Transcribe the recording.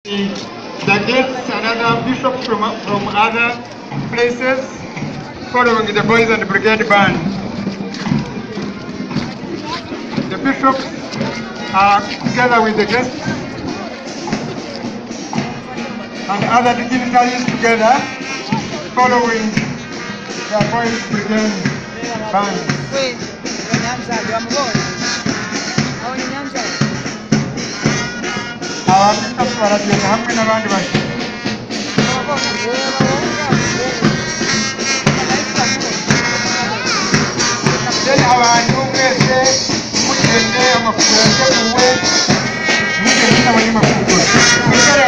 The guests and other bishops from other places following the boys and brigade band. The bishops are together with the guests and other dignitaries together following the boys brigade band. Our bishops baragenda hamwe n'abandi bashya. Abantu mwese mugende amafunguro yateguwe mwigeze n'abanyamafunguro.